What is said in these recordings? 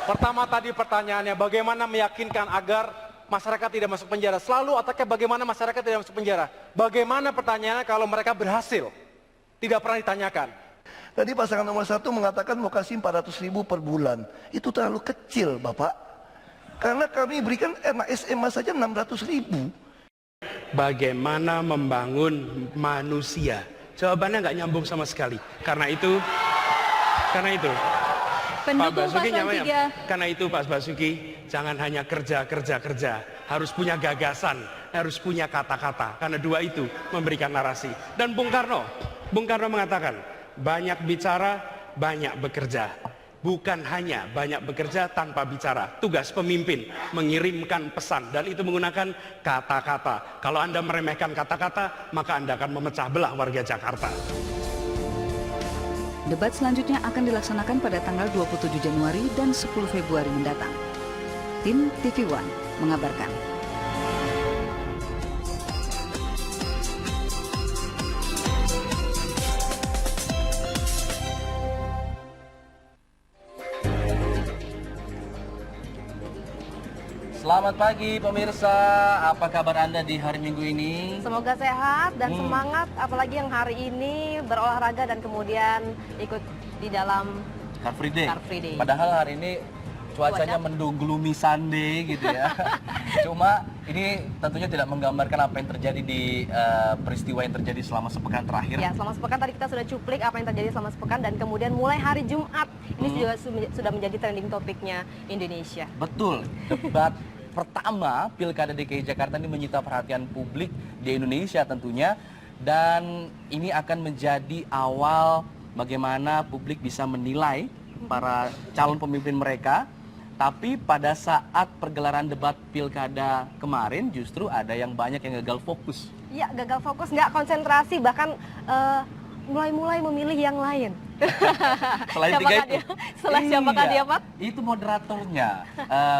Pertama tadi pertanyaannya, bagaimana meyakinkan agar masyarakat tidak masuk penjara? Selalu otaknya bagaimana masyarakat tidak masuk penjara? Bagaimana pertanyaannya kalau mereka berhasil? Tidak pernah ditanyakan. Tadi pasangan nomor 1 mengatakan mau kasih 400.000 per bulan. Itu terlalu kecil, Bapak. Karena kami berikan anak SMA saja 600.000. Bagaimana membangun manusia? Jawabannya nggak nyambung sama sekali. Karena itu Pak Basuki nyamanya. Karena itu Pak Basuki, jangan hanya kerja, harus punya gagasan, harus punya kata-kata. Karena dua itu memberikan narasi. Dan Bung Karno mengatakan, banyak bicara, banyak bekerja. Bukan hanya banyak bekerja tanpa bicara. Tugas pemimpin mengirimkan pesan, dan itu menggunakan kata-kata. Kalau Anda meremehkan kata-kata, maka Anda akan memecah belah warga Jakarta. Debat selanjutnya akan dilaksanakan pada tanggal 27 Januari dan 10 Februari mendatang. Tim TV One mengabarkan. Selamat pagi pemirsa, apa kabar Anda di hari Minggu ini? Semoga sehat dan semangat, apalagi yang hari ini berolahraga dan kemudian ikut di dalam Car Free Day. Padahal hari ini cuacanya mendung, gloomy Sunday gitu ya. Cuma ini tentunya tidak menggambarkan apa yang terjadi di peristiwa yang terjadi selama sepekan terakhir. Ya, selama sepekan tadi kita sudah cuplik apa yang terjadi selama sepekan, dan kemudian mulai hari Jumat ini juga sudah menjadi trending topiknya Indonesia. Betul, debat pertama Pilkada DKI Jakarta ini menyita perhatian publik di Indonesia tentunya, dan ini akan menjadi awal bagaimana publik bisa menilai para calon pemimpin mereka. Tapi pada saat pergelaran debat Pilkada kemarin justru ada yang banyak yang gagal fokus. Iya, gagal fokus, nggak konsentrasi, bahkan mulai-mulai memilih yang lain. Selain tiga itu. Siapakah dia, Pak? Itu moderatornya,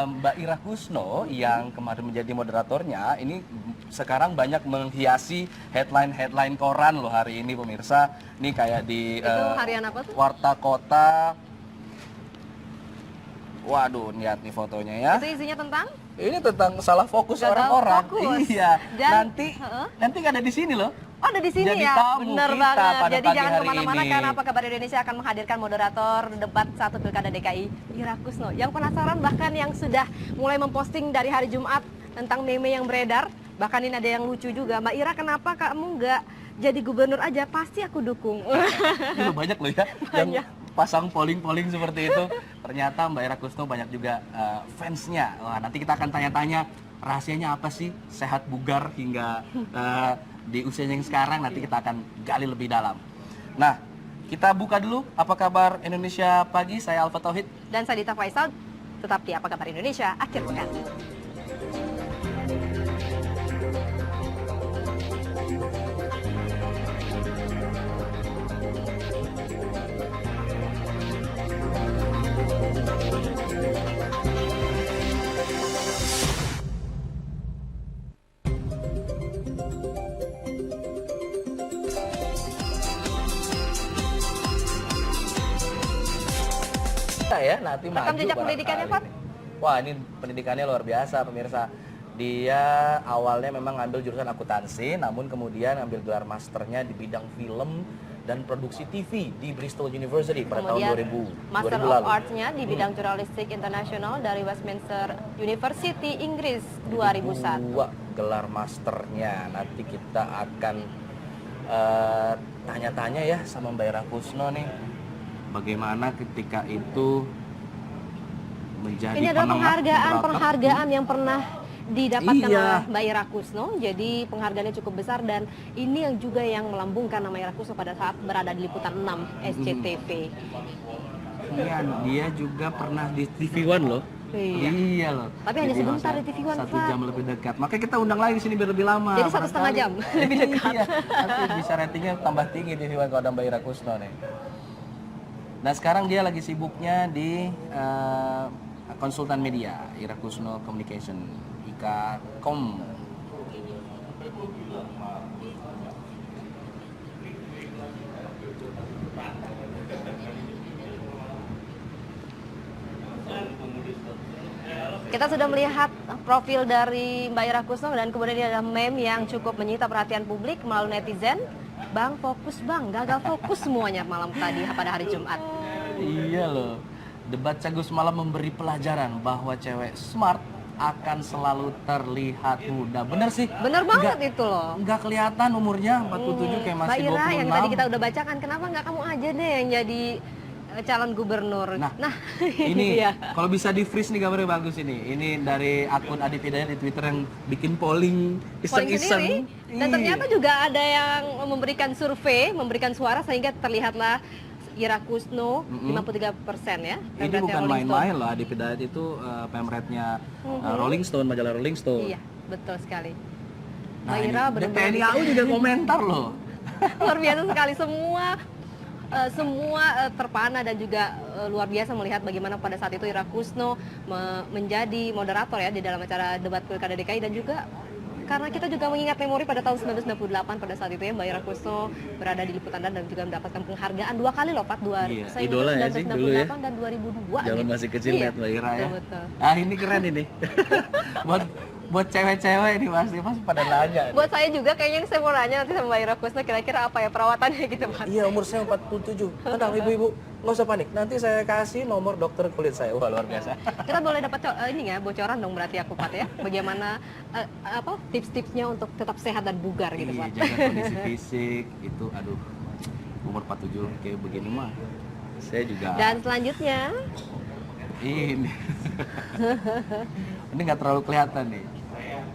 Mbak Ira Kusno yang kemarin menjadi moderatornya. Ini sekarang banyak menghiasi headline koran loh hari ini pemirsa. Ini kayak di harian apa tuh? Warta Kota. Waduh, lihat nih fotonya ya. Itu isinya tentang? Ini tentang salah fokus orang-orang. Iya. Dan, nanti ada di sini loh. Oh, ada di sini jadi ya. Tamu bener kita banget. pada Jadi pagi jangan hari kemana-mana ini. karena Apa Kabar Indonesia akan menghadirkan moderator debat 1 Pilkada DKI, Ira Kusno. Yang penasaran bahkan yang sudah mulai memposting dari hari Jumat tentang meme yang beredar. Bahkan ini ada yang lucu juga. Mbak Ira, kenapa kamu nggak jadi gubernur aja? Pasti aku dukung. Ini banyak loh ya. Banyak. Yang pasang polling seperti itu. Ternyata Mbak Ira Kusno banyak juga fansnya. Wah, nanti kita akan tanya-tanya rahasianya apa sih sehat bugar hingga di usianya yang sekarang. Nanti kita akan gali lebih dalam. Nah, kita buka dulu Apa Kabar Indonesia Pagi. Saya Alfa Tauhid. Dan saya Dita Faisal. Tetap di Apa Kabar Indonesia akhir pekan. Ya, nanti Rekam jejak pendidikannya, Pak? Wah, ini pendidikannya luar biasa pemirsa. Dia awalnya memang ngambil jurusan akuntansi, namun kemudian ambil gelar masternya di bidang film dan produksi TV di Bristol University pada tahun 2000. Master 2000 of lalu. Arts-nya di bidang jurnalistik internasional dari Westminster University, Inggris 2001. Dua gelar masternya. Nanti kita akan tanya-tanya ya sama Mbak Ira Kusno nih. Bagaimana ketika itu menjadi ini adalah penghargaan yang pernah didapatkan oleh Mbak Ira Kusno. Jadi penghargaannya cukup besar, dan ini yang juga yang melambungkan nama Ira Kusno pada saat berada di liputan 6 SCTV. Iya, dia juga pernah di TV One loh. Iya loh. Tapi hanya sebentar di TV One, Pak. 1 jam lebih dekat. Makanya kita undang lagi di sini biar lebih lama. Jadi 1,5 jam lebih dekat. Iya, nanti bisa ratingnya tambah tinggi TV One kalau ada Mbak Ira Kusno nih. Nah, sekarang dia lagi sibuknya di konsultan media, Ira Kusno Communication, IKACOM. Kita sudah melihat profil dari Mbak Ira Kusno dan kemudian ini ada meme yang cukup menyita perhatian publik melalui netizen. Bang, fokus bang, gagal fokus semuanya malam tadi pada hari Jumat. Iya loh, debat Cagur semalam memberi pelajaran bahwa cewek smart akan selalu terlihat muda. Bener sih. Bener banget itu loh. Nggak kelihatan umurnya 47 kayak masih Mbak Ira 26. yang tadi kita udah bacakan, kenapa nggak kamu aja deh yang jadi calon gubernur? Nah, ini kalau bisa di freeze nih gambarnya bagus ini. Ini dari akun Adi Hidayat di Twitter yang bikin polling iseng-iseng. Dan ternyata juga ada yang memberikan survei, memberikan suara sehingga terlihatlah Ira Kusno 53% ya. Ini bukan main-main loh, Adi Hidayat itu pemretnya Rolling Stone, majalah Rolling Stone. Iya, betul sekali. Nah, Mbak Ira benar-benar TNI AU juga komentar loh. luar biasa sekali, semua terpana dan juga luar biasa melihat bagaimana pada saat itu Ira Kusno menjadi moderator ya di dalam acara debat Pilkada DKI, dan juga karena kita juga mengingat memori pada tahun 1998 pada saat itu ya Mbak Ira Kusno berada di liputan dan juga mendapatkan penghargaan 2 kali loh Pak, Iya, idola ya sih dulu ya. dan 2002. Zaman masih kecil lihat Mbak Ira ya. Betul. Ah, ini keren ini. buat cewek-cewek ini pasti pada nanya. Buat saya juga kayaknya saya mau nanya nanti sama Mbak Ira Kusno kira-kira apa ya perawatannya gitu Pak. Iya, umur saya 47. Tenang ibu-ibu, nggak usah panik. Nanti saya kasih nomor dokter kulit saya. Wah, luar biasa. Kita boleh dapat ini ya bocoran dong berarti aku Pak ya. Bagaimana tips-tipsnya untuk tetap sehat dan bugar gitu Pak. Jaga kondisi fisik itu, aduh, umur 47 kayak begini mah. Saya juga. Dan selanjutnya Ini. Ini nggak terlalu kelihatan nih.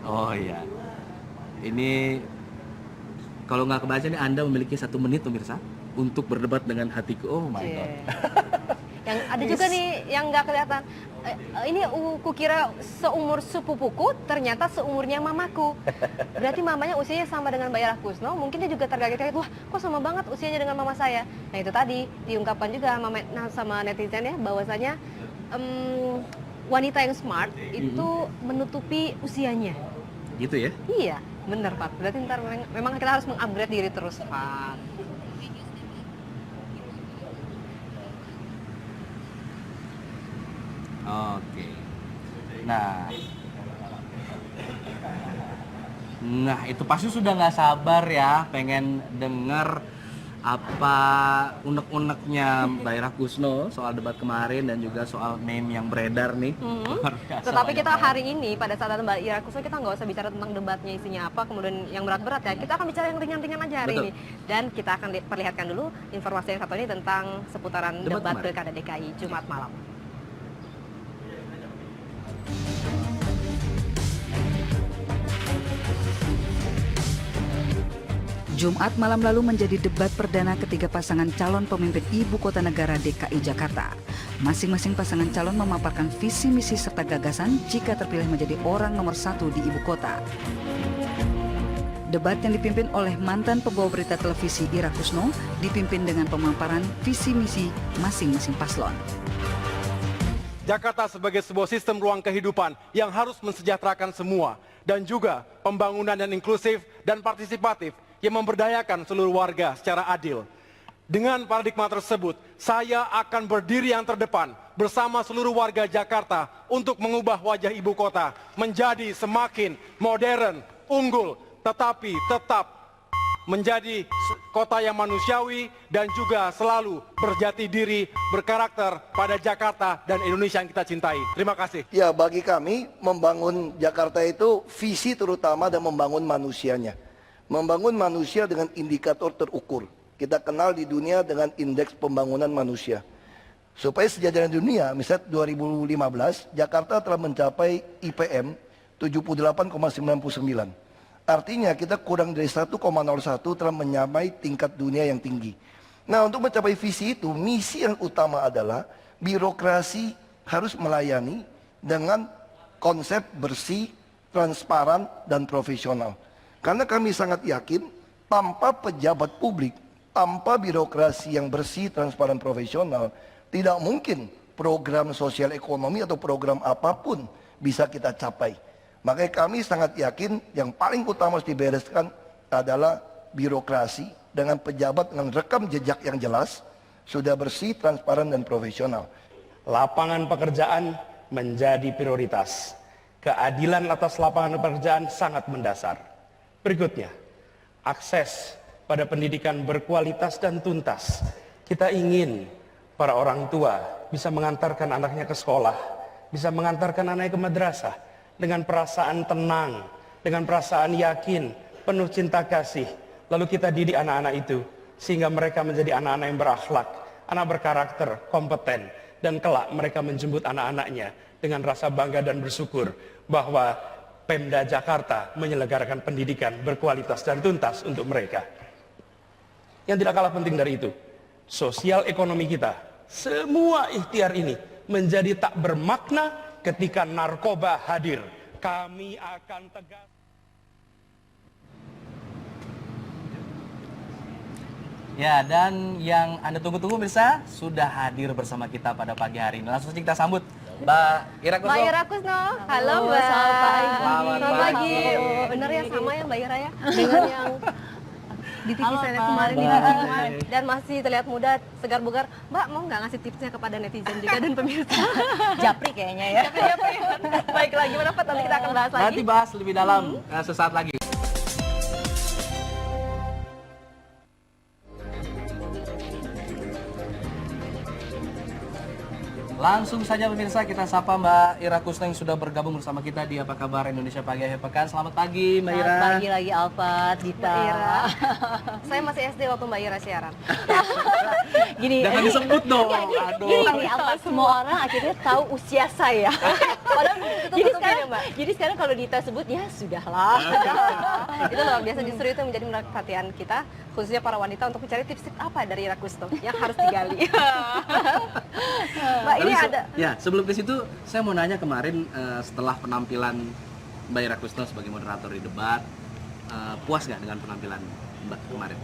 Oh iya. Ini kalau nggak kebaca nih Anda memiliki 1 menit pemirsa untuk berdebat dengan hatiku. Oh my god. Yang ada juga nih yang nggak kelihatan. Ini kukira seumur sepupuku, ternyata seumurnya mamaku. Berarti mamanya usianya sama dengan Mbak Ira Kusno. Mungkin dia juga terkaget-kaget, wah kok sama banget usianya dengan mama saya. Nah itu tadi diungkapkan juga sama netizen ya bahwasanya wanita yang smart itu menutupi usianya. Gitu ya? Iya, bener Pak. Berarti ntar memang kita harus mengupgrade diri terus Pak. Oke. Nah itu pasti sudah nggak sabar ya pengen denger apa unek-uneknya Mbak Ira Kusno soal debat kemarin dan juga soal meme yang beredar nih. Luar biasa. Tetapi kita hari ini pada saat ada Mbak Ira Kusno kita nggak usah bicara tentang debatnya isinya apa, kemudian yang berat-berat ya. Kita akan bicara yang ringan-ringan aja hari ini. Dan kita akan perlihatkan dulu informasi yang satu ini tentang seputaran debat Pilkada DKI Jumat malam. Jumat malam lalu menjadi debat perdana ketiga pasangan calon pemimpin Ibu Kota Negara DKI Jakarta. Masing-masing pasangan calon memaparkan visi misi serta gagasan jika terpilih menjadi orang nomor 1 di Ibu Kota. Debat yang dipimpin oleh mantan pembawa berita televisi Ira Kusno dipimpin dengan pemaparan visi misi masing-masing paslon. Jakarta sebagai sebuah sistem ruang kehidupan yang harus mensejahterakan semua dan juga pembangunan yang inklusif dan partisipatif yang memberdayakan seluruh warga secara adil. Dengan paradigma tersebut, saya akan berdiri yang terdepan bersama seluruh warga Jakarta untuk mengubah wajah ibu kota menjadi semakin modern, unggul, tetapi tetap menjadi kota yang manusiawi dan juga selalu berjati diri, berkarakter pada Jakarta dan Indonesia yang kita cintai. Terima kasih. Ya, bagi kami membangun Jakarta itu visi terutama dan membangun manusianya. Membangun manusia dengan indikator terukur. Kita kenal di dunia dengan indeks pembangunan manusia. Supaya sejajar dunia, misalnya 2015, Jakarta telah mencapai IPM 78,99. Artinya kita kurang dari 1,01 telah menyamai tingkat dunia yang tinggi. Nah, untuk mencapai visi itu, misi yang utama adalah birokrasi harus melayani dengan konsep bersih, transparan, dan profesional. Karena kami sangat yakin tanpa pejabat publik, tanpa birokrasi yang bersih, transparan, profesional, tidak mungkin program sosial ekonomi atau program apapun bisa kita capai. Makanya kami sangat yakin yang paling utama harus dibereskan adalah birokrasi dengan pejabat dengan rekam jejak yang jelas, sudah bersih, transparan, dan profesional. Lapangan pekerjaan menjadi prioritas. Keadilan atas lapangan pekerjaan sangat mendasar. Berikutnya, akses pada pendidikan berkualitas dan tuntas. Kita ingin para orang tua bisa mengantarkan anaknya ke sekolah, bisa mengantarkan anaknya ke madrasah dengan perasaan tenang, dengan perasaan yakin, penuh cinta kasih. Lalu kita didik anak-anak itu sehingga mereka menjadi anak-anak yang berakhlak, anak berkarakter, kompeten, dan kelak mereka menjemput anak-anaknya dengan rasa bangga dan bersyukur bahwa Pemda Jakarta menyelenggarakan pendidikan berkualitas dan tuntas untuk mereka. Yang tidak kalah penting dari itu, sosial ekonomi kita, semua ikhtiar ini menjadi tak bermakna ketika narkoba hadir. Kami akan tegas. Ya, dan yang Anda tunggu-tunggu pemirsa sudah hadir bersama kita pada pagi hari ini. Langsung saja kita sambut Mbak Ira Kusno. Mbak Ira Kusno, halo Mbak. Selamat pagi. Selamat pagi. Bener ya, sama ya Mbak Ira ya, dengan yang di TV saya lihat kemarin di TV kemarin. Dan masih terlihat muda, segar bugar. Mbak mau nggak ngasih tipsnya kepada netizen juga dan pemirsa? Japri kayaknya ya. Baiklah, gimana Pak? Nanti kita akan bahas lagi. Nanti bahas lebih dalam sesaat lagi. Langsung saja pemirsa kita sapa Mbak Ira Kusno yang sudah bergabung bersama kita di Apa Kabar Indonesia Pagi Akhir Pekan. Selamat pagi Mbak Ira. Selamat pagi lagi Alfat, Dita. Mbak Ira. Saya masih SD waktu Mbak Ira siaran. Gini, Jangan disebut dong. gini Alfat, semua orang akhirnya tahu usia saya. Padahal Jadi sekarang kalau Dita sebut ya sudahlah. itu luar biasa, justru itu menjadi menarik perhatian kita, khususnya para wanita, untuk mencari tips-tips apa dari Ira Kusno yang harus digali. Mbak, ini ada. Ya, sebelum ke situ saya mau nanya kemarin setelah penampilan Mbak Ira Kusno sebagai moderator di debat, puas nggak dengan penampilan Mbak kemarin?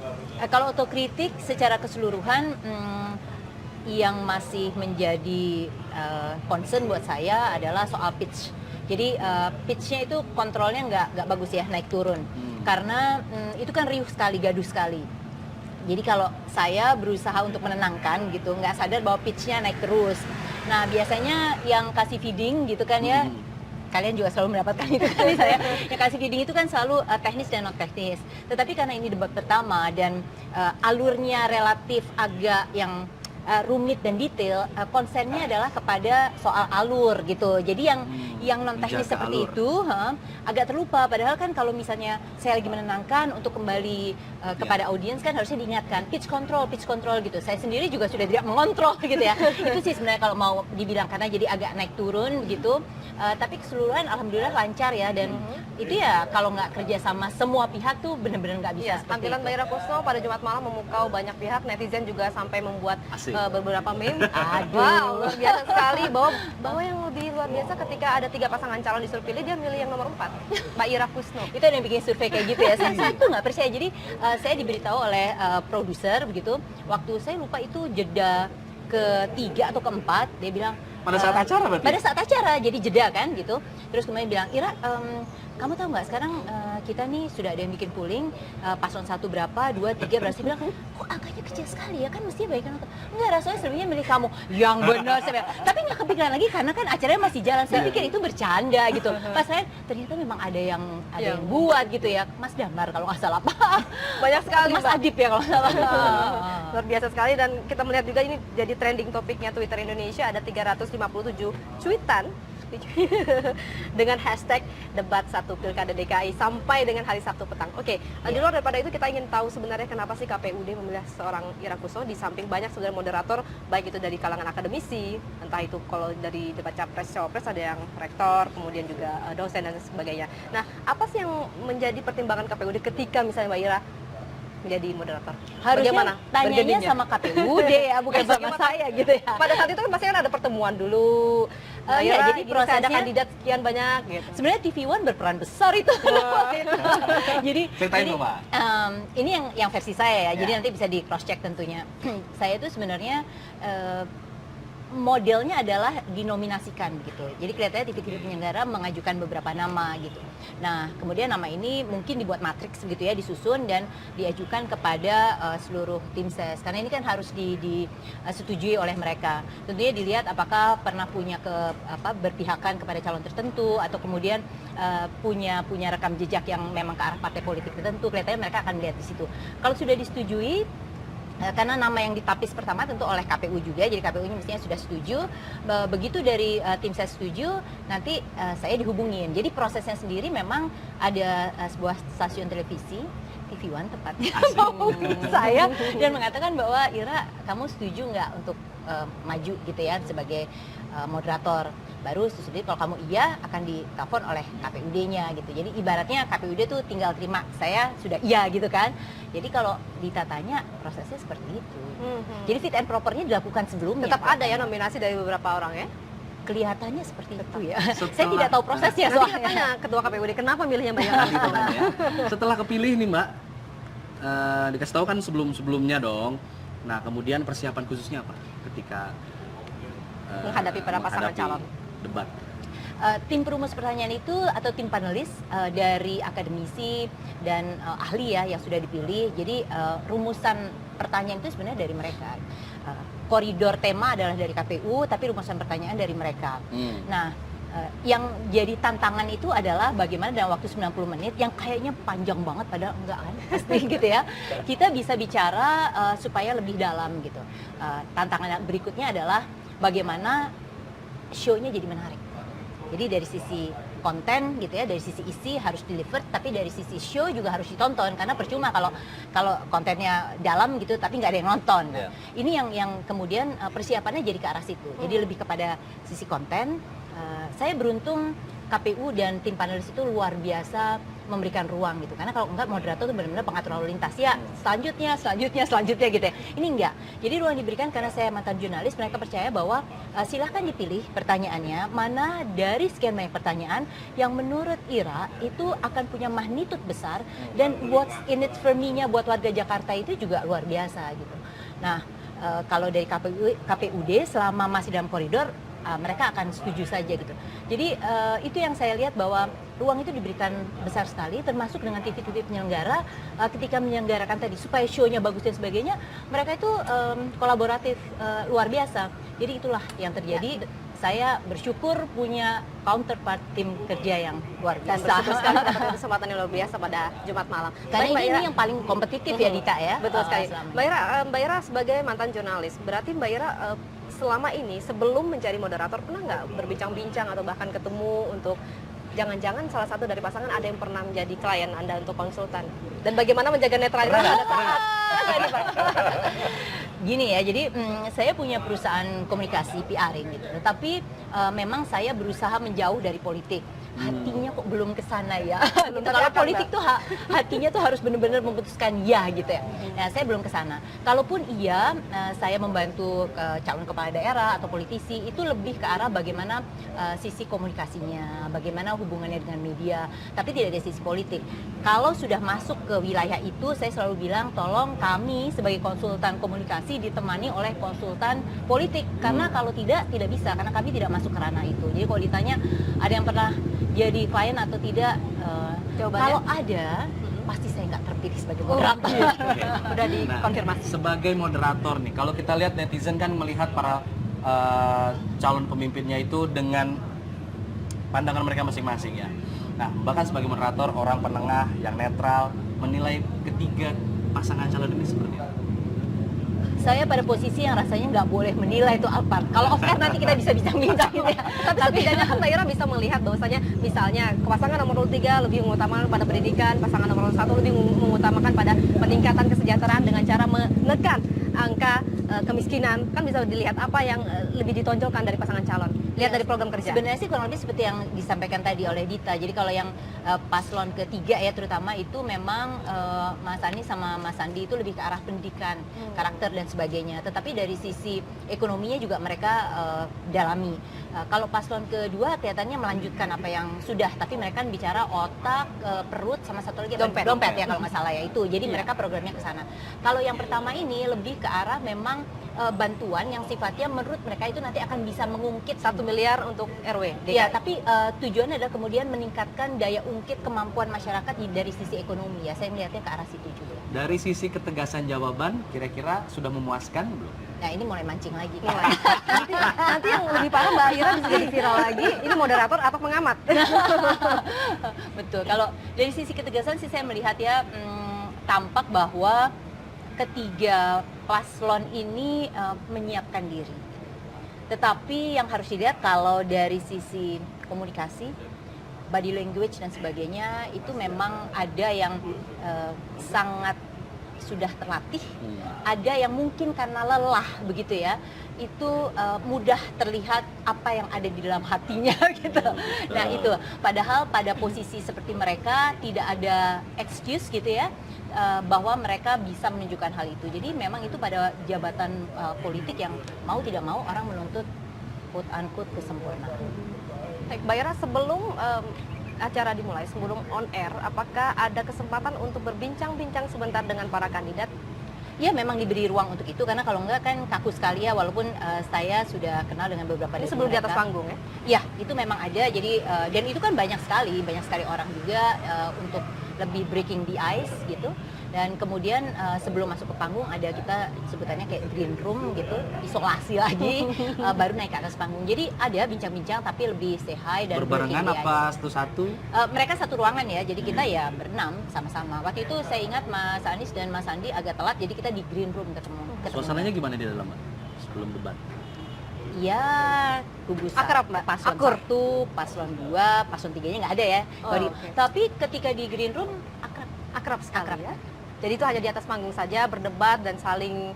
Kalau otokritik secara keseluruhan yang masih menjadi concern buat saya adalah soal pitch. Jadi pitch-nya itu kontrolnya nggak bagus ya, naik turun. Karena itu kan riuh sekali, gaduh sekali. Jadi kalau saya berusaha untuk menenangkan gitu, nggak sadar bahwa pitch-nya naik terus. Nah biasanya yang kasih feeding gitu kan ya, kalian juga selalu mendapatkan itu kan saya. Yang kasih feeding itu kan selalu teknis dan non teknis. Tetapi karena ini debat pertama dan alurnya relatif agak yang rumit dan detail, konsennya adalah kepada soal alur gitu. Jadi yang non teknis seperti itu agak terlupa. Padahal kan kalau misalnya saya lagi menenangkan untuk kembali kepada audiens kan harusnya diingatkan pitch control gitu. Saya sendiri juga sudah tidak mengontrol gitu ya. Itu sih sebenarnya kalau mau dibilang, karena jadi agak naik turun gitu. Tapi keseluruhan alhamdulillah lancar ya, dan itu ya kalau nggak kerja sama semua pihak tuh benar-benar nggak bisa. Tampilan Mbak Ira Kusno pada Jumat malam memukau banyak pihak, netizen juga sampai membuat beberapa meme. Wow, luar biasa sekali. Bahwa yang lebih luar biasa ketika ada 3 pasangan calon disuruh pilih, dia milih yang nomor 4, Mbak Ira Kusno. Itu ada yang bikin survei kayak gitu ya. Saya tuh nggak percaya. Jadi saya diberitahu oleh produser begitu. Waktu saya lupa itu jeda ke-3 atau ke-4, dia bilang Pada saat acara berarti? Pada saat acara, jadi jeda kan gitu. Terus kemudian bilang, Ira, kamu tahu nggak sekarang kita nih sudah ada yang bikin polling, paslon 1 berapa, 2, 3 berapa. Saya bilang, kok angkanya kecil sekali ya, kan mestinya baik kan. Enggak, rasanya sebenarnya milih kamu. Yang benar, saya bilang. Tapi nggak kepikiran lagi karena kan acaranya masih jalan. Saya pikir itu bercanda gitu. Pas lain ternyata memang ada yang buat gitu ya. Mas Damar kalau nggak salah, Pak. Banyak sekali, Mas Mbak. Adib ya kalau nggak salah. Luar biasa sekali, dan kita melihat juga ini jadi trending topiknya Twitter Indonesia, ada 357 cuitan dengan hashtag debat 1 Pilkada DKI sampai dengan hari Sabtu petang. Oke, di luar daripada itu kita ingin tahu sebenarnya kenapa sih KPUD memilih seorang Ira Kusno di samping banyak sebenarnya moderator, baik itu dari kalangan akademisi, entah itu kalau dari debat capres cawapres ada yang rektor, kemudian juga dosen dan sebagainya. Nah, apa sih yang menjadi pertimbangan KPUD ketika misalnya Mbak Ira menjadi moderator? Harusnya tanyanya sama KPUD ya, bukan sama saya gitu ya. Pada saat itu kan pasti kan ada pertemuan dulu. Ya, jadi prosesnya ada prosesnya kandidat sekian banyak gitu. sebenarnya TV One berperan besar itu. jadi Ceritain dong, Pak. Ini yang versi saya ya. Jadi nanti bisa di cross check tentunya. Saya itu sebenarnya modelnya adalah dinominasikan gitu. Jadi kelihatannya TV-TV penyelenggara mengajukan beberapa nama gitu. Nah, kemudian nama ini mungkin dibuat matriks begitu ya, disusun dan diajukan kepada seluruh tim ses. Karena ini kan harus disetujui oleh mereka. Tentunya dilihat apakah pernah punya berpihakan kepada calon tertentu atau kemudian punya rekam jejak yang memang ke arah partai politik tertentu. Kelihatannya mereka akan melihat di situ. Kalau sudah disetujui, karena nama yang ditapis pertama tentu oleh KPU juga, jadi KPU-nya mestinya sudah setuju. Begitu dari tim saya setuju, nanti saya dihubungin. Jadi prosesnya sendiri memang ada sebuah stasiun televisi, TV One tepatnya, menghubungi saya dan mengatakan bahwa Ira, kamu setuju nggak untuk maju gitu ya sebagai moderator. Baru sesudah kalau kamu iya akan ditelepon oleh KPUD-nya gitu. Jadi ibaratnya KPUD tuh tinggal terima saya sudah iya gitu kan. Jadi kalau ditatanya prosesnya seperti itu. Jadi fit and propernya dilakukan sebelumnya. Tetap ada ya nominasi dari beberapa orang ya? Kelihatannya seperti itu ya. Saya tidak tahu prosesnya Nanti soalnya. tanya ketua KPUD kenapa milihnya Mbak Ira gitu kan. Setelah kepilih nih Mbak, dikasih tahu kan sebelum-sebelumnya dong. Nah kemudian persiapan khususnya apa ketika Menghadapi para pasangan calon debat? Tim perumus pertanyaan itu atau tim panelis dari akademisi dan ahli ya yang sudah dipilih. Jadi rumusan pertanyaan itu sebenarnya dari mereka. Koridor tema adalah dari KPU, tapi rumusan pertanyaan dari mereka. Nah, yang jadi tantangan itu adalah bagaimana dalam waktu 90 menit yang kayaknya panjang banget padahal enggak kan pasti gitu ya. Kita bisa bicara supaya lebih dalam gitu. Tantangan berikutnya adalah bagaimana show-nya jadi menarik. Jadi dari sisi konten gitu ya, dari sisi isi harus deliver, tapi dari sisi show juga harus ditonton karena percuma kalau kontennya dalam gitu tapi nggak ada yang nonton. Nah, ini yang kemudian persiapannya jadi ke arah situ. Jadi lebih kepada sisi konten. Saya beruntung KPU dan tim panelis itu luar biasa memberikan ruang gitu, karena kalau enggak moderator itu benar-benar pengatur lalu lintas ya selanjutnya gitu ya. Ini enggak, jadi ruang diberikan karena saya mantan jurnalis, mereka percaya bahwa silahkan dipilih pertanyaannya mana dari sekian banyak pertanyaan yang menurut Ira itu akan punya magnitud besar dan what's in it for me-nya buat warga Jakarta itu juga luar biasa gitu. Nah kalau dari KPUD selama masih dalam koridor mereka akan setuju saja gitu. Jadi itu yang saya lihat bahwa ruang itu diberikan besar sekali, termasuk dengan TV-TV penyelenggara ketika menyelenggarakan tadi supaya show-nya bagus dan sebagainya, mereka itu kolaboratif luar biasa. Jadi itulah yang terjadi. Saya bersyukur punya counterpart tim kerja yang luar biasa. Dan bersyukur sekali dapat kesempatan yang luar biasa pada Jumat malam. Karena Baik, ini yang paling kompetitif ya Dita ya. Betul sekali. Mbak Ira sebagai mantan jurnalis, berarti Mbak Ira selama ini sebelum menjadi moderator pernah nggak berbincang-bincang atau bahkan ketemu untuk jangan-jangan salah satu dari pasangan ada yang pernah menjadi klien Anda untuk konsultan? Dan bagaimana menjaga netralitas pada saat gini ya, jadi saya punya perusahaan komunikasi PR-ing gitu, tetapi memang saya berusaha menjauh dari politik. Hatinya kok belum ke sana ya. Gitu. Kalau politik tuh hatinya tuh harus benar-benar memutuskan ya gitu ya. Nah, saya belum ke sana. Kalaupun iya, saya membantu calon kepala daerah atau politisi itu lebih ke arah bagaimana sisi komunikasinya, bagaimana hubungannya dengan media, tapi tidak dari sisi politik. Kalau sudah masuk ke wilayah itu, saya selalu bilang tolong kami sebagai konsultan komunikasi ditemani oleh konsultan politik, karena kalau tidak bisa, karena kami tidak masuk ke ranah itu. Jadi kalau ditanya ada yang pernah jadi klien atau tidak, kalau ada pasti saya nggak terpilih sebagai moderator. Udah dikonfirmasi. Nah, sebagai moderator nih, kalau kita lihat netizen kan melihat para calon pemimpinnya itu dengan pandangan mereka masing-masing ya. Nah, bahkan sebagai moderator, orang penengah yang netral menilai ketiga pasangan calon ini seperti apa? Saya pada posisi yang rasanya nggak boleh menilai itu apa. Kalau off air nanti kita bisa bincang-bincang gitu ya. Tapi setidaknya kan Mbak Ira bisa melihat bahwasanya misalnya pasangan nomor 3 lebih mengutamakan pada pendidikan, pasangan nomor 1 lebih mengutamakan pada peningkatan kesejahteraan dengan cara menekan angka kemiskinan. Kan bisa dilihat apa yang lebih ditonjolkan dari pasangan calon. Lihat dari program kerja. Sebenarnya sih kurang lebih seperti yang disampaikan tadi oleh Dita. Jadi kalau yang paslon ketiga ya terutama itu memang Mas Anies sama Mas Sandi itu lebih ke arah pendidikan, karakter dan sebagainya. Tetapi dari sisi ekonominya juga mereka dalami. Kalau paslon kedua kelihatannya melanjutkan apa yang sudah, tapi mereka kan bicara otak, perut, sama satu lagi dompet ya kalau nggak salah ya itu. Jadi mereka programnya ke sana. Kalau yang pertama ini lebih ke arah memang bantuan yang sifatnya menurut mereka itu nanti akan bisa mengungkit 1 miliar untuk RW. Ya, tapi tujuannya adalah kemudian meningkatkan daya ungkit kemampuan masyarakat dari sisi ekonomi ya. Saya melihatnya ke arah situ juga. Dari sisi ketegasan jawaban, kira-kira sudah memuaskan belum? Nah, ini mulai mancing lagi. Nanti yang lebih parah Mbak Ira bisa jadi viral lagi. Ini moderator atau pengamat? Betul. Kalau dari sisi ketegasan sih saya melihat ya tampak bahwa ketiga paslon ini menyiapkan diri. Tetapi yang harus dilihat kalau dari sisi komunikasi, body language dan sebagainya itu memang ada yang sangat sudah terlatih, ada yang mungkin karena lelah begitu ya, itu mudah terlihat apa yang ada di dalam hatinya gitu. Nah itu, padahal pada posisi seperti mereka tidak ada excuse gitu ya, bahwa mereka bisa menunjukkan hal itu. Jadi memang itu pada jabatan politik yang mau tidak mau orang menuntut quote unquote kesempurnaan. Baik, Mbak Ira, sebelum acara dimulai, sebelum on air, apakah ada kesempatan untuk berbincang-bincang sebentar dengan para kandidat? Ya memang diberi ruang untuk itu, karena kalau enggak kan kaku sekali ya, walaupun saya sudah kenal dengan beberapa Ini dari sebelum di mereka. atas panggung ya? Ya, itu memang ada. Jadi dan itu kan banyak sekali orang juga untuk lebih breaking the ice gitu. Dan kemudian sebelum masuk ke panggung ada kita sebutannya kayak green room gitu, isolasi lagi, baru naik ke atas panggung. Jadi ada bincang-bincang tapi lebih say hi dan Berbarengan breaking the apa ice. satu-satu? Mereka satu ruangan ya, jadi kita ya berenam sama-sama. Waktu itu saya ingat Mas Anies dan Mas Andi agak telat, jadi kita di green room ketemu. Suasananya gimana di dalam, Mbak? Sebelum debat? Ya, kubu Akrab, Mbak? paslon Akur? 1, paslon 2, paslon 3-nya nggak ada ya. Oh, Kalau oke. Tapi ketika di green room akrab. Akrab sekali Akrab. ya? Jadi itu hanya di atas panggung saja, berdebat dan saling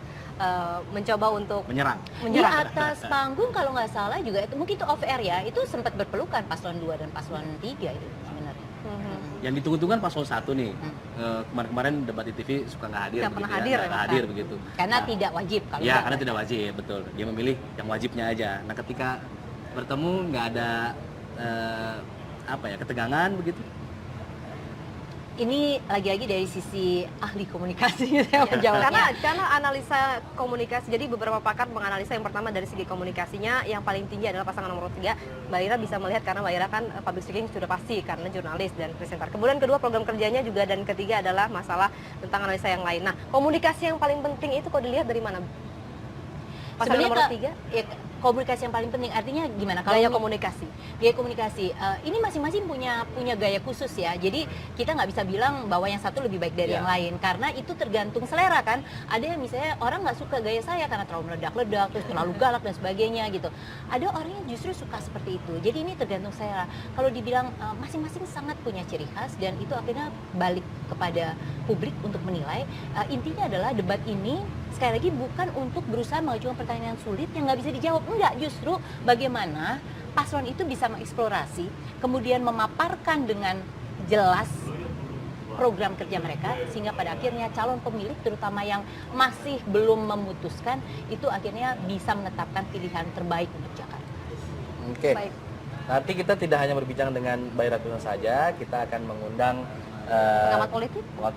mencoba untuk Menyerang. Di atas panggung kalau nggak salah juga itu mungkin itu off air ya, itu sempat berpelukan paslon 2 dan paslon 3 itu sebenarnya. Yang ditunggu-tunggu kan paslon 1 nih. Kemarin-kemarin debat di TV suka nggak hadir. Nggak pernah begitu hadir ya, ya, nggak Mas? hadir begitu. Karena Nah, tidak wajib kalau ya, nggak karena ada. tidak wajib, betul. Dia memilih yang wajibnya aja. Nah, ketika bertemu nggak ada ketegangan begitu. Ini lagi-lagi dari sisi ahli komunikasi saya menjawabnya. karena analisa komunikasi, jadi beberapa pakar menganalisa yang pertama dari segi komunikasinya yang paling tinggi adalah pasangan nomor 3. Mbak Ira bisa melihat karena Mbak Ira kan public speaking sudah pasti karena jurnalis dan presenter. Kemudian kedua program kerjanya juga, dan ketiga adalah masalah tentang analisa yang lain. Nah, komunikasi yang paling penting itu kok dilihat dari mana? Pasangan nomor 3? Ya, komunikasi yang paling penting artinya gimana? Gaya komunikasi. Gaya komunikasi, ini masing-masing punya gaya khusus ya. Jadi kita nggak bisa bilang bahwa yang satu lebih baik dari yang lain, karena itu tergantung selera kan. Ada yang misalnya orang nggak suka gaya saya karena terlalu meledak-ledak, terus terlalu galak dan sebagainya gitu. Ada orang yang justru suka seperti itu. Jadi ini tergantung selera. Kalau dibilang masing-masing sangat punya ciri khas, dan itu akhirnya balik kepada publik untuk menilai. Intinya adalah debat ini sekali lagi bukan untuk berusaha mengajukan pertanyaan sulit yang nggak bisa dijawab. Enggak, justru bagaimana paslon itu bisa mengeksplorasi, kemudian memaparkan dengan jelas program kerja mereka, sehingga pada akhirnya calon pemilih terutama yang masih belum memutuskan itu akhirnya bisa menetapkan pilihan terbaik untuk Jakarta. Oke. Baik. Nanti kita tidak hanya berbincang dengan Mbak Ira Kusno saja, kita akan mengundang pengamat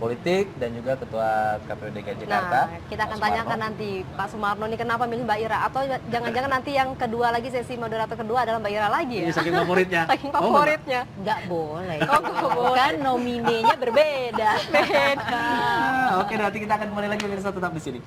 politik dan juga Ketua KPU DKI Jakarta. Nah, kita akan Pak tanyakan Sumarno. nanti Pak Sumarno ini kenapa milih Mbak Ira, atau jangan-jangan nanti yang kedua lagi, sesi moderator kedua adalah Mbak Ira lagi ya? Ini saking favoritnya. Saking Oh, favoritnya. Nggak boleh. Oh, nggak boleh. Kan nominenya berbeda. Oke, nanti kita akan kembali lagi pemirsa, tetap di sini.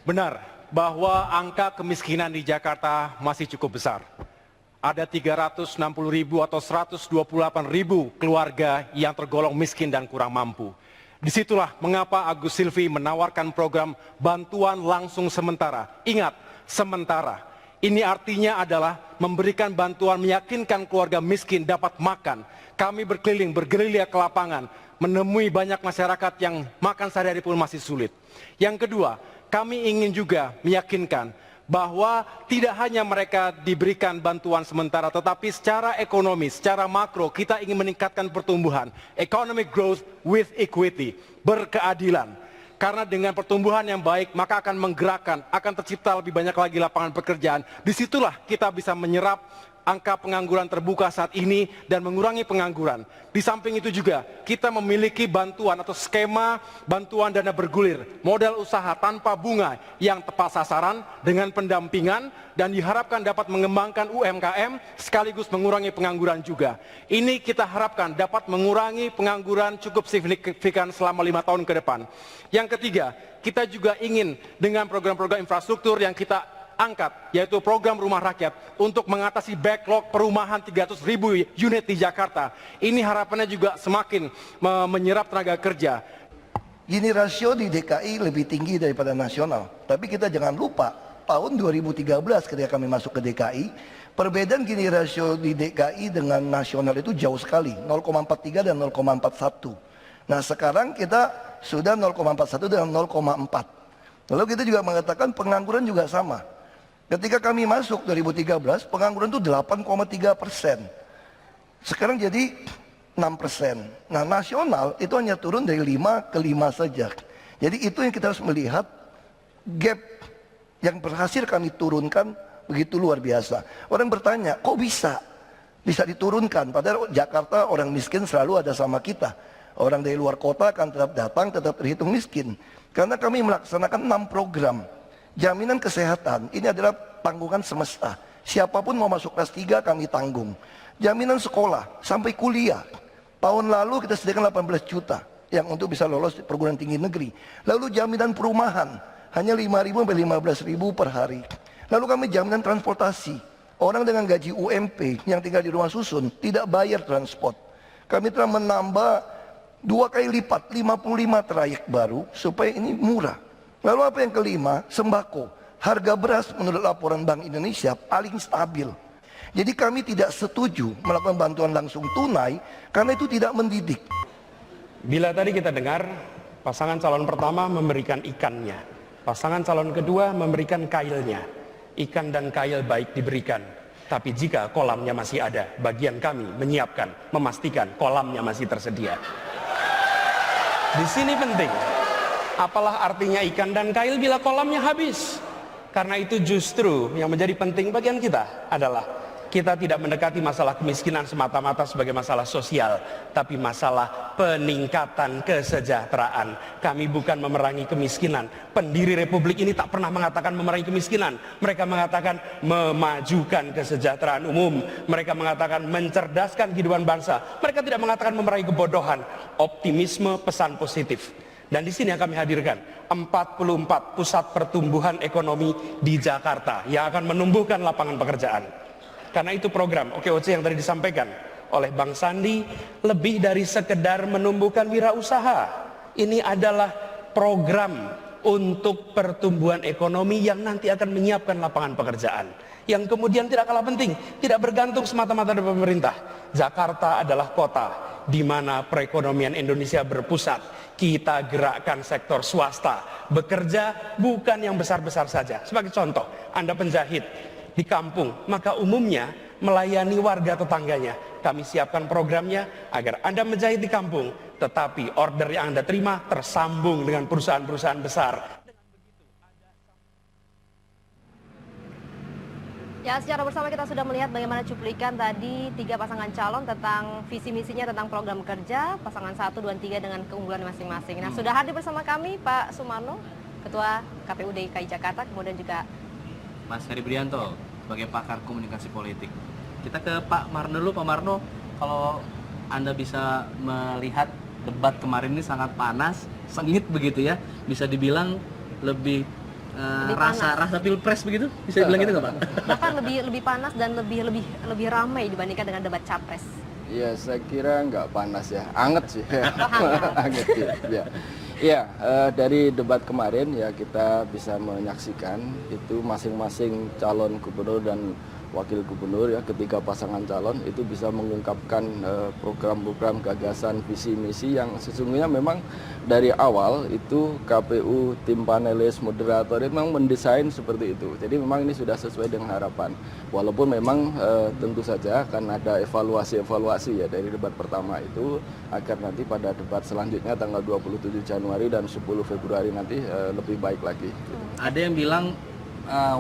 Benar bahwa angka kemiskinan di Jakarta masih cukup besar. Ada 360.000 atau 128.000 keluarga yang tergolong miskin dan kurang mampu. Disitulah mengapa Agus Silvi menawarkan program bantuan langsung sementara. Ingat, sementara. Ini artinya adalah memberikan bantuan meyakinkan keluarga miskin dapat makan. Kami berkeliling, bergerilya ke lapangan, menemui banyak masyarakat yang makan sehari-hari pun masih sulit. Yang kedua, kami ingin juga meyakinkan bahwa tidak hanya mereka diberikan bantuan sementara, tetapi secara ekonomi, secara makro kita ingin meningkatkan pertumbuhan, economic growth with equity, berkeadilan. Karena dengan pertumbuhan yang baik maka akan menggerakkan, akan tercipta lebih banyak lagi lapangan pekerjaan. Disitulah kita bisa menyerap angka pengangguran terbuka saat ini dan mengurangi pengangguran. Di samping itu juga kita memiliki bantuan atau skema bantuan dana bergulir, modal usaha tanpa bunga yang tepat sasaran dengan pendampingan dan diharapkan dapat mengembangkan UMKM sekaligus mengurangi pengangguran juga. Ini kita harapkan dapat mengurangi pengangguran cukup signifikan selama 5 tahun ke depan. Yang ketiga, kita juga ingin dengan program-program infrastruktur yang kita angkat, yaitu program rumah rakyat untuk mengatasi backlog perumahan 300.000 unit di Jakarta. Ini harapannya juga semakin menyerap tenaga kerja. Gini, rasio di DKI lebih tinggi daripada nasional. Tapi kita jangan lupa, tahun 2013 ketika kami masuk ke DKI, perbedaan gini rasio di DKI dengan nasional itu jauh sekali, 0,43 dan 0,41. Nah sekarang kita sudah 0,41 dan 0,4. Lalu kita juga mengatakan pengangguran juga sama. Ketika kami masuk 2013, pengangguran itu 8,3%. Sekarang jadi 6%. Nah, nasional itu hanya turun dari 5 ke 5 saja. Jadi itu yang kita harus melihat, gap yang berhasil kami turunkan begitu luar biasa. Orang bertanya, kok bisa diturunkan? Padahal Jakarta orang miskin selalu ada sama kita. Orang dari luar kota akan tetap datang, tetap terhitung miskin. Karena kami melaksanakan 6 program. Jaminan kesehatan, ini adalah tanggungan semesta. Siapapun mau masuk kelas 3 kami tanggung. Jaminan sekolah, sampai kuliah. Tahun lalu kita sediakan 18 juta yang untuk bisa lolos perguruan tinggi negeri. Lalu jaminan perumahan, hanya 5.000 sampai 15.000 per hari. Lalu kami jaminan transportasi. Orang dengan gaji UMP yang tinggal di rumah susun tidak bayar transport. Kami telah menambah 2 kali lipat, 55 trayek baru supaya ini murah. Lalu apa yang kelima? Sembako. Harga beras menurut laporan Bank Indonesia paling stabil. Jadi kami tidak setuju melakukan bantuan langsung tunai karena itu tidak mendidik. Bila tadi kita dengar pasangan calon pertama memberikan ikannya, pasangan calon kedua memberikan kailnya. Ikan dan kail baik diberikan, tapi jika kolamnya masih ada, bagian kami menyiapkan, memastikan kolamnya masih tersedia. Di sini penting. Apalah artinya ikan dan kail bila kolamnya habis? Karena itu justru yang menjadi penting bagian kita adalah kita tidak mendekati masalah kemiskinan semata-mata sebagai masalah sosial, tapi masalah peningkatan kesejahteraan. Kami bukan memerangi kemiskinan. Pendiri Republik ini tak pernah mengatakan memerangi kemiskinan. Mereka mengatakan memajukan kesejahteraan umum. Mereka mengatakan mencerdaskan kehidupan bangsa. Mereka tidak mengatakan memerangi kebodohan. Optimisme, pesan positif. Dan di sini yang kami hadirkan 44 pusat pertumbuhan ekonomi di Jakarta yang akan menumbuhkan lapangan pekerjaan. Karena itu program OKOC yang tadi disampaikan oleh Bang Sandi lebih dari sekedar menumbuhkan wirausaha. Ini adalah program untuk pertumbuhan ekonomi yang nanti akan menyiapkan lapangan pekerjaan. Yang kemudian tidak kalah penting, tidak bergantung semata-mata dari pemerintah. Jakarta adalah kota di mana perekonomian Indonesia berpusat. Kita gerakkan sektor swasta, bekerja bukan yang besar-besar saja. Sebagai contoh, Anda penjahit di kampung, maka umumnya melayani warga tetangganya. Kami siapkan programnya agar Anda menjahit di kampung, tetapi order yang Anda terima tersambung dengan perusahaan-perusahaan besar. Ya, secara bersama kita sudah melihat bagaimana cuplikan tadi 3 pasangan calon tentang visi misinya tentang program kerja, pasangan 1, 2, 3 dengan keunggulan masing-masing. Nah, sudah hadir bersama kami Pak Sumarno, Ketua KPU DKI Jakarta, kemudian juga Mas Heri Brianto sebagai pakar komunikasi politik. Kita ke Pak Marno dulu. Pak Marno, kalau Anda bisa melihat debat rasa ini sangat panas, sengit begitu ya, bisa dibilang lebih rasa pilpres begitu, bisa dibilang gitu nggak Pak? Bahkan lebih panas dan lebih ramai dibandingkan dengan debat capres. Iya, saya kira nggak panas ya, anget sih. Anget ya. Iya, dari debat kemarin ya kita bisa menyaksikan itu masing-masing calon gubernur dan wakil gubernur ya, ketiga pasangan calon itu bisa mengungkapkan program-program, gagasan, visi misi yang sesungguhnya memang dari awal itu KPU, tim panelis, moderator itu memang mendesain seperti itu. Jadi memang ini sudah sesuai dengan harapan. Walaupun memang tentu saja akan ada evaluasi ya dari debat pertama itu agar nanti pada debat selanjutnya tanggal 27 Januari dan 10 Februari nanti lebih baik lagi. Ada yang bilang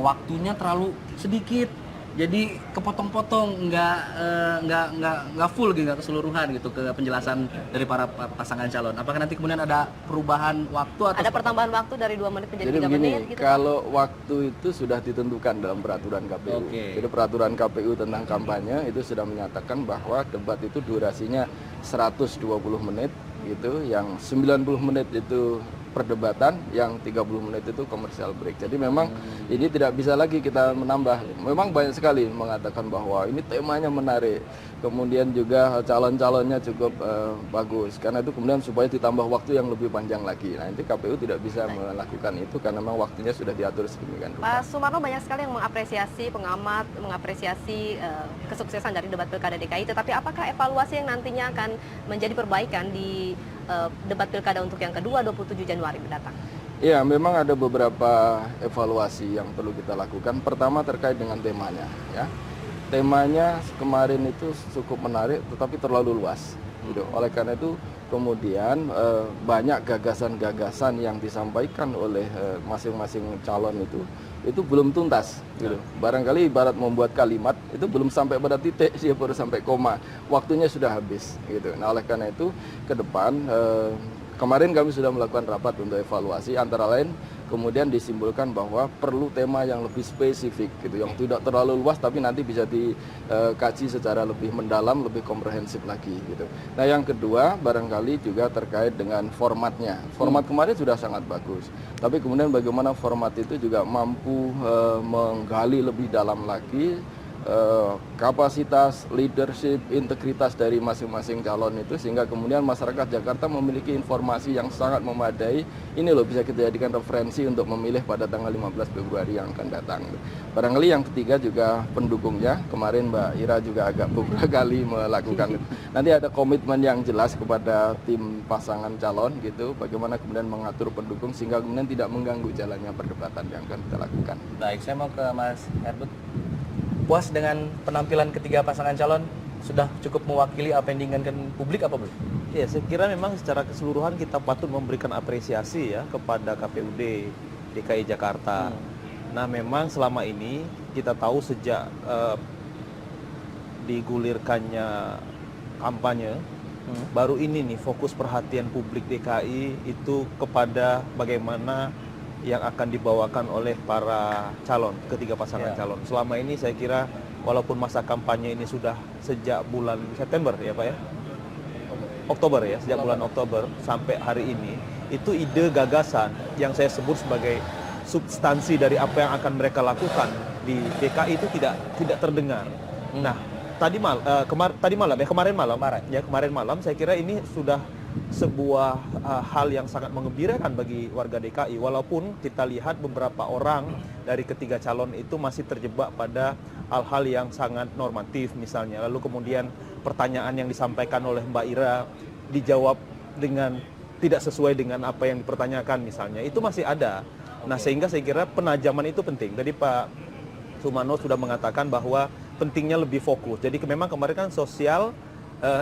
waktunya terlalu sedikit. Jadi kepotong-potong, nggak full gitu, nggak keseluruhan gitu ke penjelasan dari para pasangan calon. Apakah nanti kemudian ada perubahan waktu atau ada pertambahan waktu dari 2 menit menjadi Jadi 3 begini, menit gitu? kalau waktu itu sudah ditentukan dalam peraturan KPU. Oke. Jadi peraturan KPU tentang kampanye itu sudah menyatakan bahwa debat itu durasinya 120 menit gitu, yang 90 menit itu perdebatan, yang 30 menit itu commercial break. Jadi memang ini tidak bisa lagi kita menambah. Memang banyak sekali mengatakan bahwa ini temanya menarik. Kemudian juga calon-calonnya cukup bagus. Karena itu kemudian supaya ditambah waktu yang lebih panjang lagi. Nah, nanti KPU tidak bisa melakukan itu karena memang waktunya sudah diatur sedemikian rupa. Pak Sumarno, banyak sekali yang mengapresiasi, pengamat mengapresiasi kesuksesan dari debat Pilkada DKI. Tetapi apakah evaluasi yang nantinya akan menjadi perbaikan di debat Pilkada untuk yang kedua 27 Januari mendatang? Ya, memang ada beberapa evaluasi yang perlu kita lakukan. Pertama terkait dengan temanya, ya. Temanya kemarin itu cukup menarik, tetapi terlalu luas. Gitu. Oleh karena itu, kemudian banyak gagasan-gagasan yang disampaikan oleh masing-masing calon itu belum tuntas. Gitu. Barangkali ibarat membuat kalimat itu belum sampai pada titik, dia baru sampai koma. Waktunya sudah habis. Gitu. Nah, oleh karena itu, ke depan kemarin kami sudah melakukan rapat untuk evaluasi, antara lain kemudian disimpulkan bahwa perlu tema yang lebih spesifik gitu, yang tidak terlalu luas tapi nanti bisa dikaji secara lebih mendalam, lebih komprehensif lagi gitu. Nah, yang kedua barangkali juga terkait dengan formatnya. Format kemarin sudah sangat bagus, tapi kemudian bagaimana format itu juga mampu menggali lebih dalam lagi kapasitas, leadership, integritas dari masing-masing calon itu, sehingga kemudian masyarakat Jakarta memiliki informasi yang sangat memadai. Ini loh bisa kita jadikan referensi untuk memilih pada tanggal 15 Februari yang akan datang. Barangkali yang ketiga juga pendukungnya. Kemarin Mbak Ira juga agak beberapa kali melakukan itu. Nanti ada komitmen yang jelas kepada tim pasangan calon gitu, bagaimana kemudian mengatur pendukung sehingga kemudian tidak mengganggu jalannya perdebatan yang akan kita lakukan. Baik, saya mau ke Mas Herbert. Puas dengan penampilan ketiga pasangan calon? Sudah cukup mewakili apa yang diinginkan publik apa belum? Ya, saya kira memang secara keseluruhan kita patut memberikan apresiasi ya kepada KPUD DKI Jakarta. Nah, memang selama ini kita tahu sejak digulirkannya kampanye, baru ini nih fokus perhatian publik DKI itu kepada bagaimana yang akan dibawakan oleh para calon, ketiga pasangan calon. Selama ini saya kira walaupun masa kampanye ini sudah sejak bulan September ya Pak ya? Oktober ya, sejak bulan Oktober sampai hari ini, itu ide gagasan yang saya sebut sebagai substansi dari apa yang akan mereka lakukan di DKI itu tidak terdengar. Nah, kemarin malam saya kira ini sudah sebuah hal yang sangat menggembirakan bagi warga DKI, walaupun kita lihat beberapa orang dari ketiga calon itu masih terjebak pada hal-hal yang sangat normatif misalnya, lalu kemudian pertanyaan yang disampaikan oleh Mbak Ira dijawab dengan tidak sesuai dengan apa yang dipertanyakan misalnya, itu masih ada. Nah, sehingga saya kira penajaman itu penting. Tadi Pak Sumarno sudah mengatakan bahwa pentingnya lebih fokus. Jadi memang kemarin kan sosial,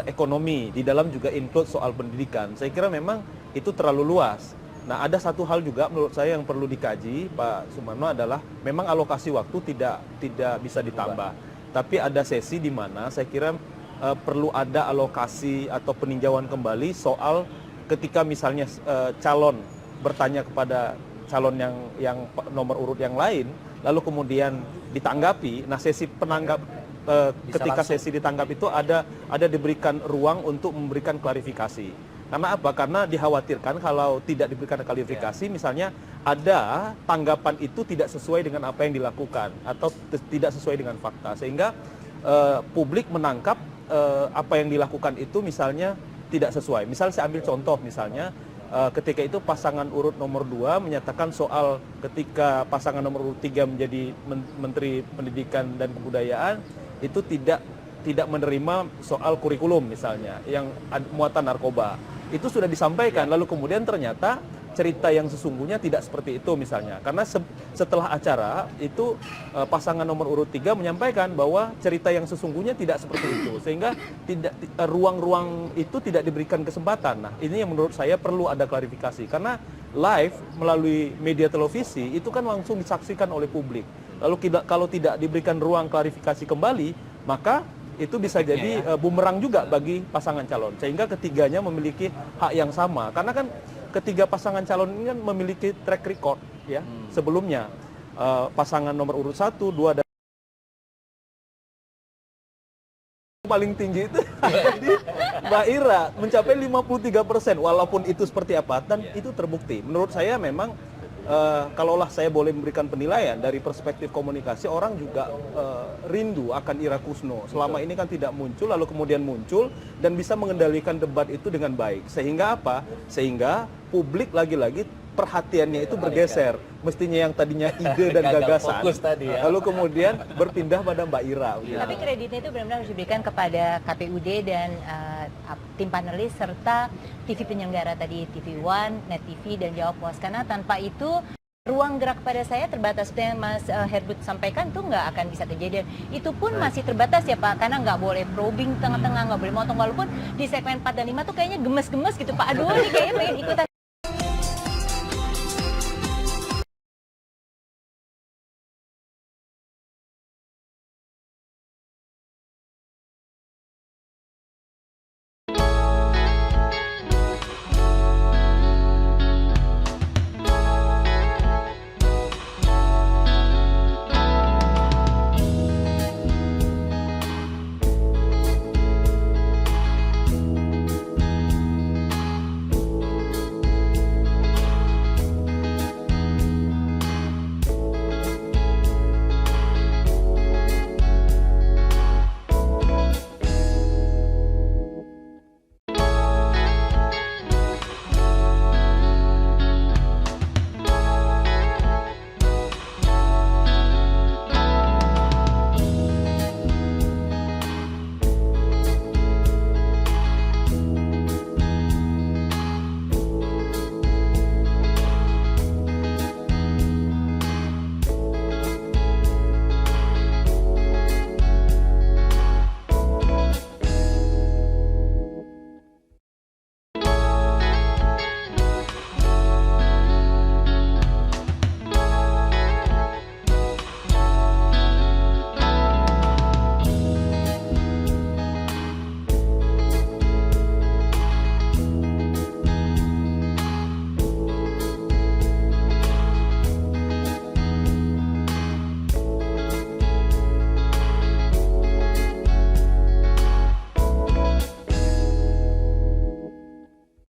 ekonomi, di dalam juga include soal pendidikan. Saya kira memang itu terlalu luas. Nah, ada satu hal juga menurut saya yang perlu dikaji Pak Sumarno adalah memang alokasi waktu tidak bisa ditambah. Tapi ada sesi di mana saya kira perlu ada alokasi atau peninjauan kembali soal ketika misalnya calon bertanya kepada calon yang nomor urut yang lain, lalu kemudian ditanggapi. Nah, sesi ketika sesi ditanggap itu ada diberikan ruang untuk memberikan klarifikasi. Karena apa? Karena dikhawatirkan kalau tidak diberikan klarifikasi, misalnya ada tanggapan itu tidak sesuai dengan apa yang dilakukan atau tidak sesuai dengan fakta, sehingga publik menangkap apa yang dilakukan itu misalnya tidak sesuai. Misal saya ambil contoh misalnya ketika itu pasangan urut nomor 2 menyatakan soal ketika pasangan nomor urut 3 menjadi Menteri Pendidikan dan Kebudayaan itu tidak menerima soal kurikulum misalnya yang muatan narkoba. Itu sudah disampaikan, lalu kemudian ternyata cerita yang sesungguhnya tidak seperti itu misalnya. Karena setelah acara itu pasangan nomor urut 3 menyampaikan bahwa cerita yang sesungguhnya tidak seperti itu. Sehingga ruang-ruang itu tidak diberikan kesempatan. Nah, ini yang menurut saya perlu ada klarifikasi. Karena live melalui media televisi itu kan langsung disaksikan oleh publik. Lalu kalau tidak diberikan ruang klarifikasi kembali, maka itu bisa jadi bumerang juga bagi pasangan calon. Sehingga ketiganya memiliki hak yang sama. Karena kan ketiga pasangan calon ini kan memiliki track record ya sebelumnya. Pasangan nomor urut 1, 2 dan paling tinggi itu jadi Mbak Ira mencapai 53%, walaupun itu seperti apa dan itu terbukti. Menurut saya memang kalaulah saya boleh memberikan penilaian dari perspektif komunikasi, orang juga rindu akan Ira Kusno. Selama ini kan tidak muncul, lalu kemudian muncul dan bisa mengendalikan debat itu dengan baik. Sehingga apa? Sehingga publik lagi-lagi perhatiannya itu bergeser. Mestinya yang tadinya ide dan gagasan, tadi ya. lalu kemudian berpindah pada Mbak Ira. Tapi kreditnya itu benar-benar harus diberikan kepada KPUD dan tim panelis serta TV penyelenggara tadi, TV One, Net TV, dan Jawab Pos. Karena tanpa itu ruang gerak pada saya terbatas. Seperti yang Mas Herbut sampaikan itu nggak akan bisa kejadian. Itu pun masih terbatas ya Pak, karena nggak boleh probing tengah-tengah, nggak boleh motong. Walaupun di segmen 4 dan 5 tuh kayaknya gemes-gemes gitu Pak. Aduh, ini kayaknya pengen ikutan.